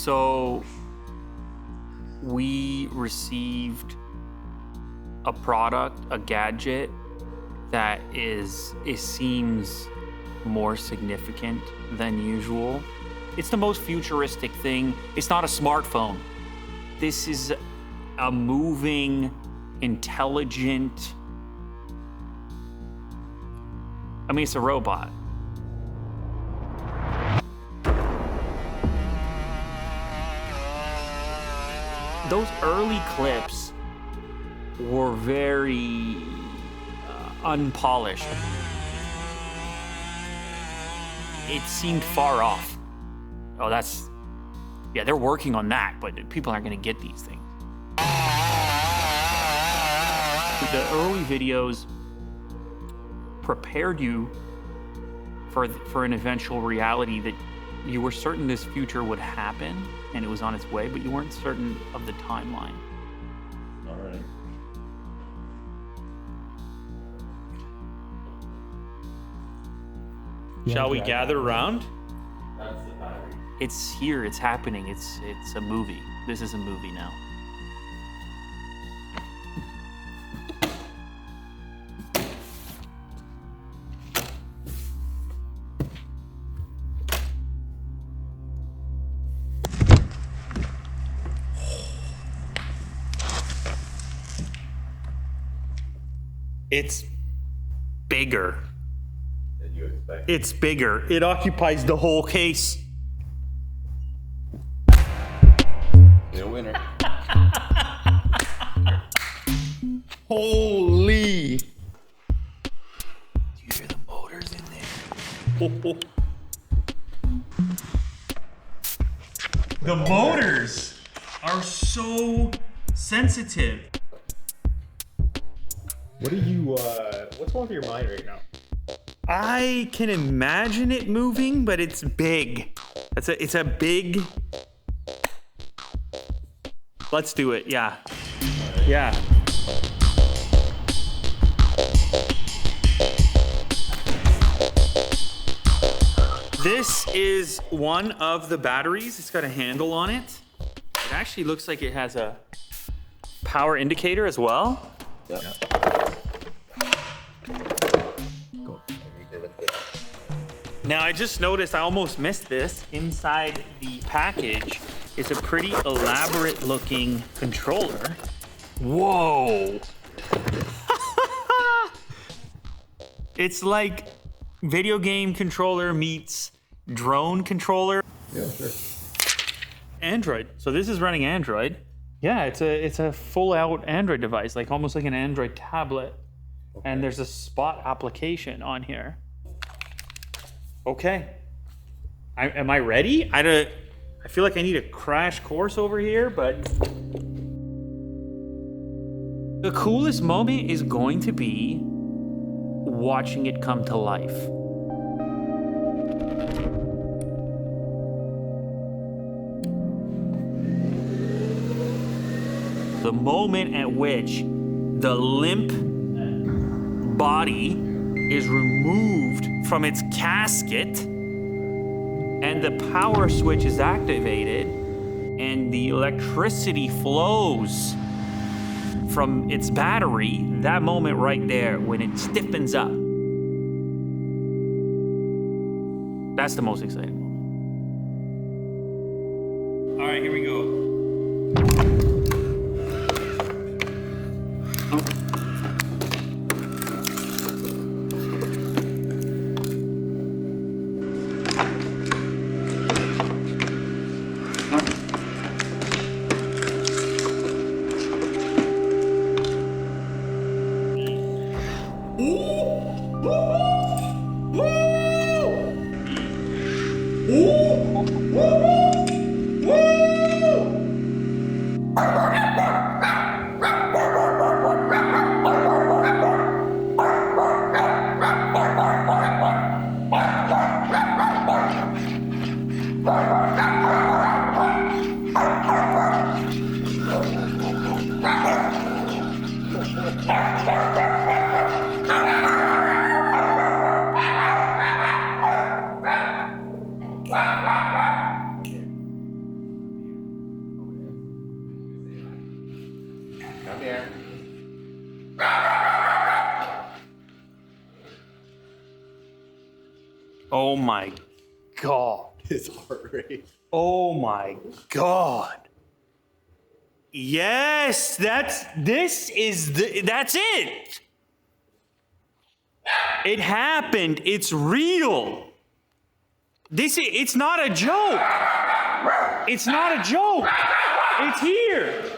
So we received a product, a gadget that it seems more significant than usual. It's the most futuristic thing. It's not a smartphone. This is a moving, intelligent, it's a robot. Those early clips were very unpolished. It seemed far off. Oh, they're working on that, but people aren't going to get these things. The early videos prepared you for an eventual reality that you were certain this future would happen and it was on its way, but you weren't certain of the timeline. All right. Shall we gather around? That's the battery. It's here, it's happening, it's a movie. This is a movie now. It's bigger. Than you expect. It's bigger. It occupies the whole case. You're a winner. Holy! Do you hear the motors in there? The motors are so sensitive. What's going through your mind right now? I can imagine it moving, but it's big. It's a big. Let's do it. Yeah. Yeah. This is one of the batteries. It's got a handle on it. It actually looks like it has a power indicator as well. Yep. Now, I just noticed I almost missed this. Inside the package is a pretty elaborate looking controller. Whoa. It's like video game controller meets drone controller. Yeah, sure. Android. So this is running Android. Yeah, it's a full out Android device, like almost like an Android tablet. Okay. And there's a Spot application on here. Okay. Am I ready? I feel like I need a crash course over here, but the coolest moment is going to be watching it come to life. The moment at which the limp body is removed from its casket and the power switch is activated and the electricity flows from its battery, that moment right there when it stiffens up, that's the most exciting moment. All right, here we go. Come here. Oh my God. His heart rate. Oh my God. Yes, that's it. It happened. It's real. It's not a joke. It's not a joke. It's here.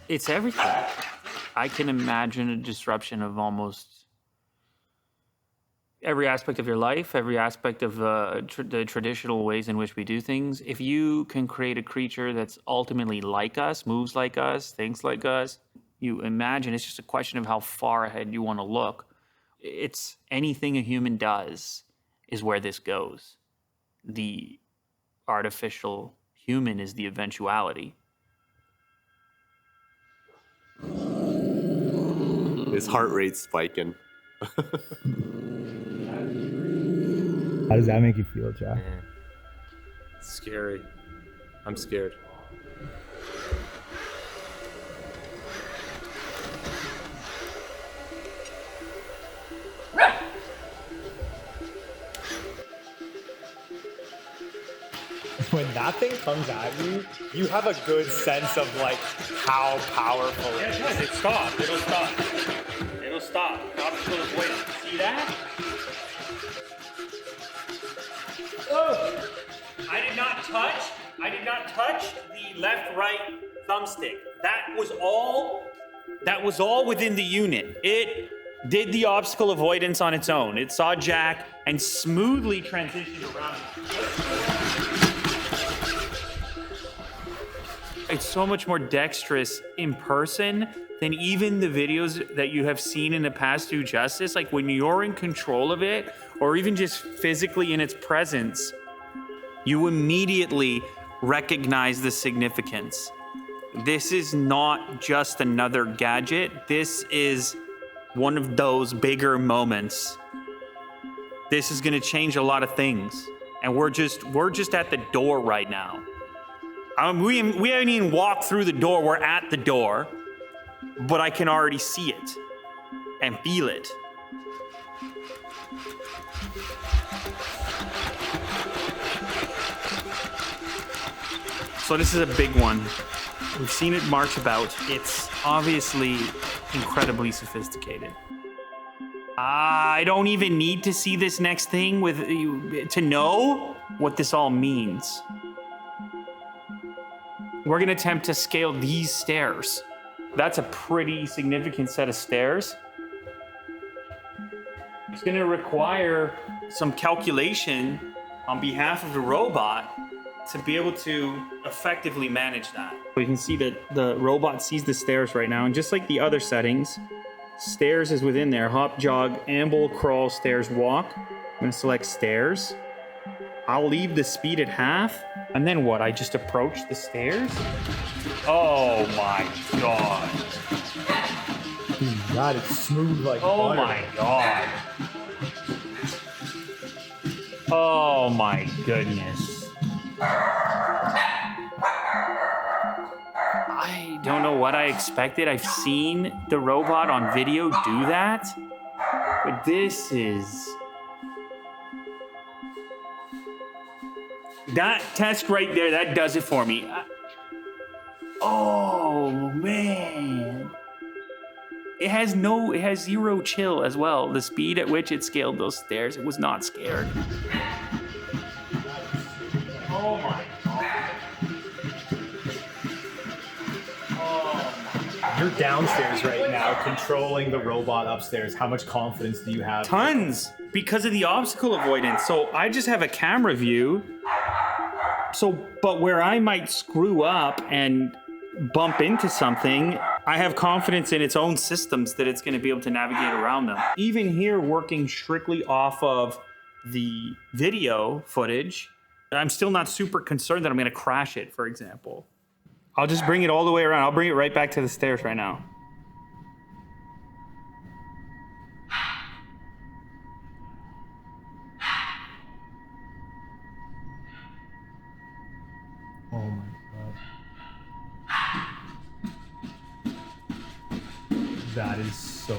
It's everything. I can imagine a disruption of almost every aspect of your life, every aspect of the traditional ways in which we do things. If you can create a creature that's ultimately like us, moves like us, thinks like us, you imagine it's just a question of how far ahead you want to look. It's anything a human does is where this goes. The artificial human is the eventuality. His heart rate's spiking. How does that make you feel, Jack? Man. It's scary. I'm scared. When that thing comes at you, you have a good sense of like how powerful it is. Yes, it stopped. It'll stop. It'll stop. Obstacle avoidance. See that? Oh! I did not touch the left-right thumbstick. That was all within the unit. It did the obstacle avoidance on its own. It saw Jack and smoothly transitioned around. It's so much more dexterous in person than even the videos that you have seen in the past do justice. Like when you're in control of it, or even just physically in its presence, you immediately recognize the significance. This is not just another gadget. This is one of those bigger moments. This is gonna change a lot of things. And we're just at the door right now. We haven't even walked through the door. We're at the door, but I can already see it and feel it. So this is a big one. We've seen it march about. It's obviously incredibly sophisticated. I don't even need to see this next thing to know what this all means. We're gonna attempt to scale these stairs. That's a pretty significant set of stairs. It's gonna require some calculation on behalf of the robot to be able to effectively manage that. We can see that the robot sees the stairs right now, and just like the other settings, stairs is within there. Hop, jog, amble, crawl, stairs, walk. I'm gonna select stairs. I'll leave the speed at half, and then what? I just approach the stairs? Oh my God. God, it's smooth like Oh butter. my God. Oh my goodness. I don't know what I expected. I've seen the robot on video do that, but this is... That test right there, that does it for me. Oh man. It has zero chill as well. The speed at which it scaled those stairs, it was not scared. Oh my God. You're downstairs right now, controlling the robot upstairs. How much confidence do you have? Tons, because of the obstacle avoidance. So I just have a camera view. But where I might screw up and bump into something, I have confidence in its own systems that it's going to be able to navigate around them. Even here, working strictly off of the video footage, I'm still not super concerned that I'm gonna crash it, for example. I'll just bring it all the way around. I'll bring it right back to the stairs right now. Oh my god. That is so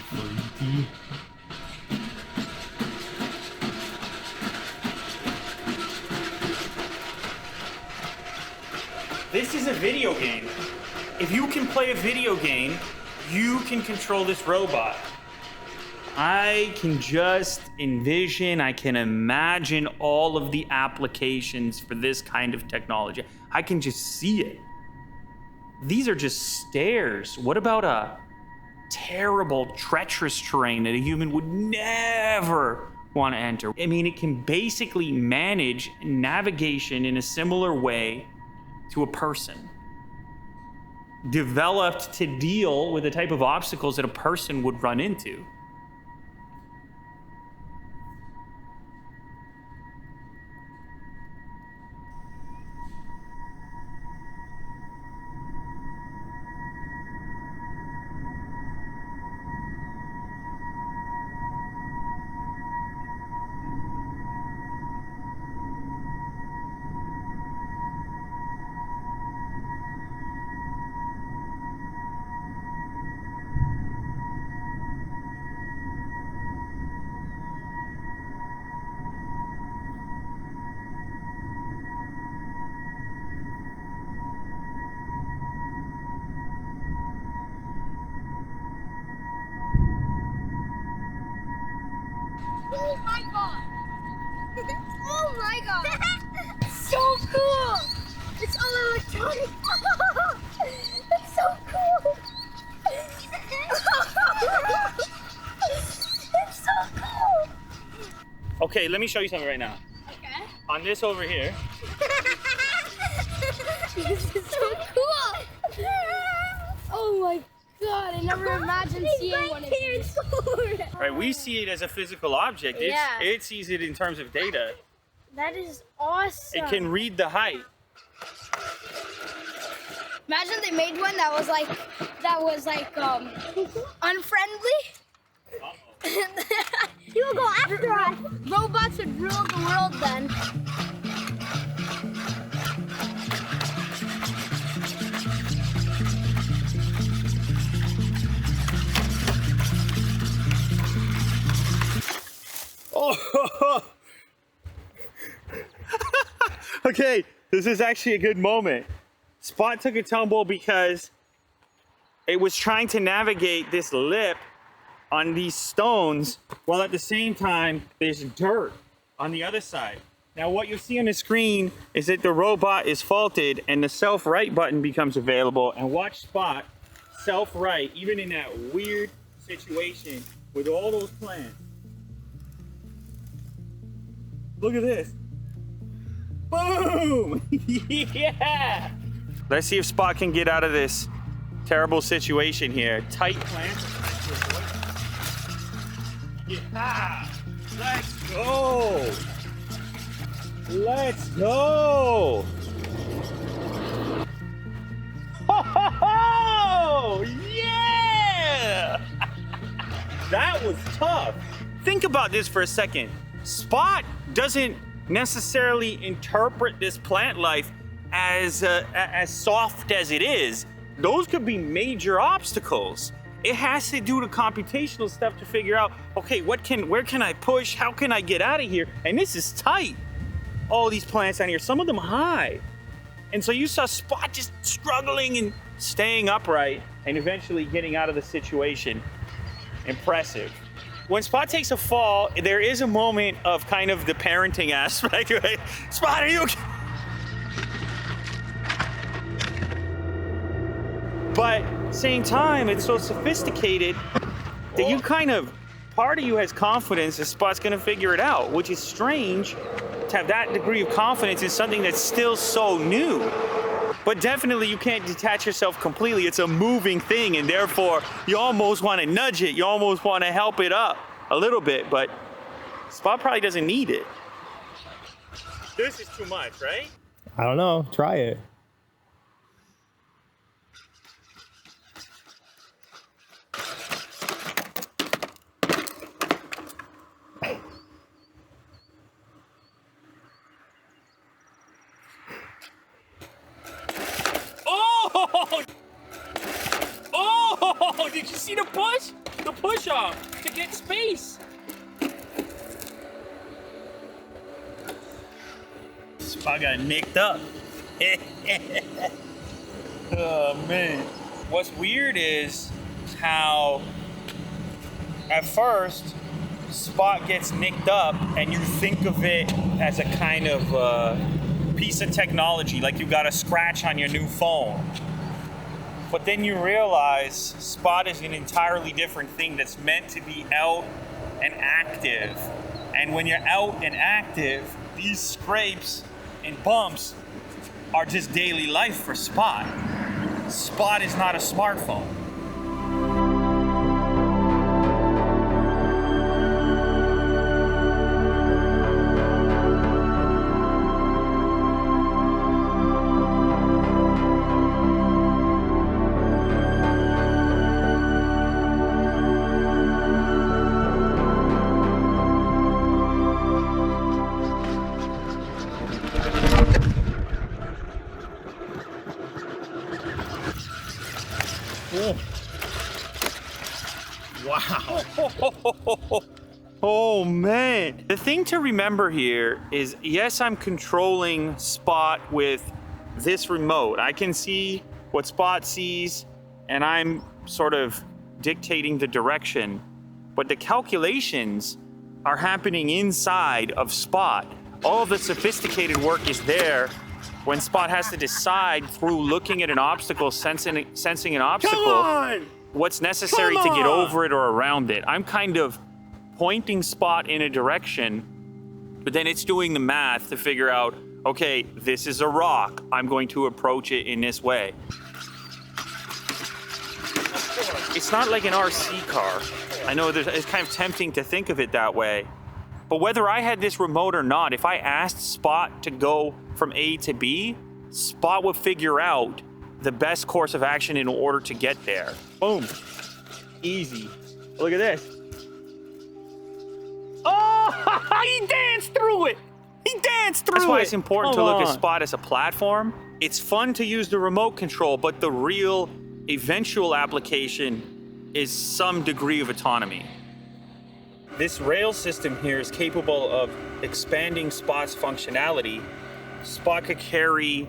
freaky. This is a video game. If you can play a video game, you can control this robot. I can just envision, I can imagine all of the applications for this kind of technology. I can just see it. These are just stairs. What about a terrible, treacherous terrain that a human would never want to enter? I mean, it can basically manage navigation in a similar way to a person. Developed to deal with the type of obstacles that a person would run into. Oh my god! Oh my god! So cool! It's all electronic! It's so cool! It's so cool! Okay, let me show you something right now. Okay. On this over here, This is so cool! Oh my god, I never imagined seeing one of these. right, we see it as a physical object. Yeah. It sees it in terms of data. That is awesome. It can read the height. Imagine they made one that was like unfriendly. He will go after us. Robots would rule the world then. Oh, okay, this is actually a good moment. Spot took a tumble because it was trying to navigate this lip on these stones while at the same time there's dirt on the other side. Now what you'll see on the screen is that the robot is faulted and the self-right button becomes available, and watch Spot self-right even in that weird situation with all those plants. Look at this. Boom! Yeah! Let's see if Spot can get out of this terrible situation here. Tight plants. Yeah! Let's go! Let's go! Oh! Yeah! That was tough. Think about this for a second. Spot doesn't necessarily interpret this plant life as soft as it is. Those could be major obstacles. It has to do the computational stuff to figure out, okay, where can I push? How can I get out of here? And this is tight. All these plants down here, some of them high. And so you saw Spot just struggling and staying upright and eventually getting out of the situation. Impressive. When Spot takes a fall, there is a moment of kind of the parenting aspect, right? Spot, are you okay? But same time, it's so sophisticated that you kind of, part of you has confidence that Spot's gonna figure it out, which is strange to have that degree of confidence in something that's still so new. But definitely you can't detach yourself completely. It's a moving thing, and therefore you almost want to nudge it. You almost want to help it up a little bit, but Spot probably doesn't need it. This is too much, right? I don't know. Try it. Oh! Oh! Did you see the push? The push off to get space. Spot got nicked up. Oh man. What's weird is how at first Spot gets nicked up and you think of it as a kind of piece of technology, like you got a scratch on your new phone. But then you realize Spot is an entirely different thing that's meant to be out and active. And when you're out and active, these scrapes and bumps are just daily life for Spot. Spot is not a smartphone. Wow. Oh man. The thing to remember here is, yes, I'm controlling Spot with this remote. I can see what Spot sees and I'm sort of dictating the direction, but the calculations are happening inside of Spot. All of the sophisticated work is there when Spot has to decide through looking at an obstacle, sensing an obstacle, what's necessary to get over it or around it. I'm kind of pointing Spot in a direction, but then it's doing the math to figure out, okay, this is a rock. I'm going to approach it in this way. It's not like an RC car. I know it's kind of tempting to think of it that way. But whether I had this remote or not, if I asked Spot to go from A to B, Spot would figure out the best course of action in order to get there. Boom. Easy. Look at this. Oh, he danced through it. He danced through it. That's why it's important to look at Spot as a platform. It's fun to use the remote control, but the real eventual application is some degree of autonomy. This rail system here is capable of expanding Spot's functionality. Spot could carry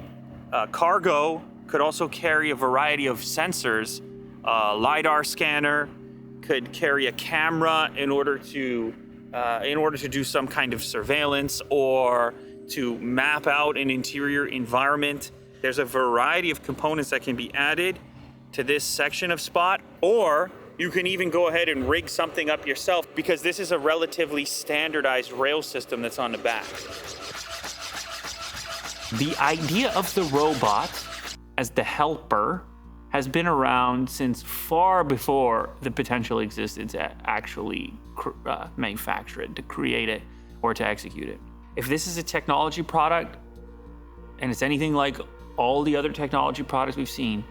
cargo, could also carry a variety of sensors. LiDAR scanner, could carry a camera in order to do some kind of surveillance or to map out an interior environment. There's a variety of components that can be added to this section of Spot, or you can even go ahead and rig something up yourself because this is a relatively standardized rail system that's on the back. The idea of the robot as the helper has been around since far before the potential existed to actually manufacture it, to create it, or to execute it. If this is a technology product, and it's anything like all the other technology products we've seen,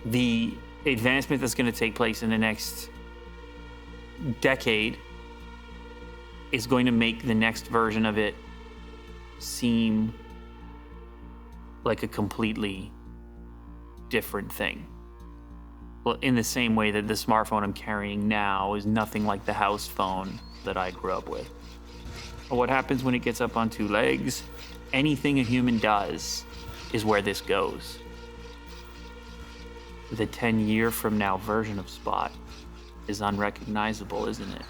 the advancement that's going to take place in the next decade is going to make the next version of it seem like a completely different thing. Well, in the same way that the smartphone I'm carrying now is nothing like the house phone that I grew up with. But what happens when it gets up on two legs? Anything a human does is where this goes. The 10-year from now version of Spot is unrecognizable, isn't it?